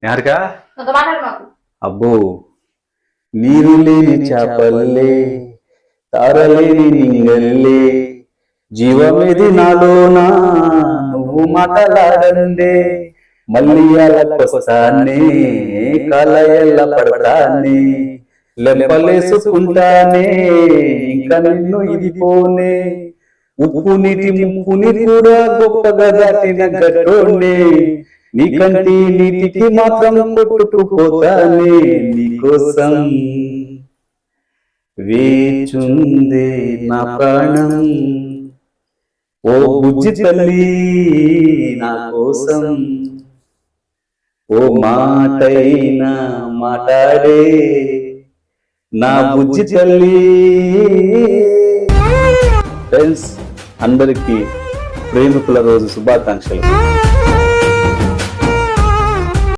యారికా అబ్బో నీరు లేని చేపల్లే తారలేని నింగల్లే జీవమేది నాలోనా నువ్వు మాటలాడందే మళ్ళీ అలకొస్తానే కలయల్ల పడతానే లెంపలేసుకుంటానే ఇంకా నిన్ను ఇది పోనే ఉప్పు నీటి ముప్పుని కూడా గొప్పగా దాటిన గట్టోనే నీకంటి నీటికి మాత్రం కొట్టుకుపోతానే నీకోసం వేచుందే నా ప్రాణం ఓ బుజ్జి తల్లి నా కోసం ఓ మాటైనా మాట్లాడే నా బుజ్జి తల్లి. ఫ్రెండ్స్ అందరికీ ప్రేమికుల రోజు శుభాకాంక్షలు.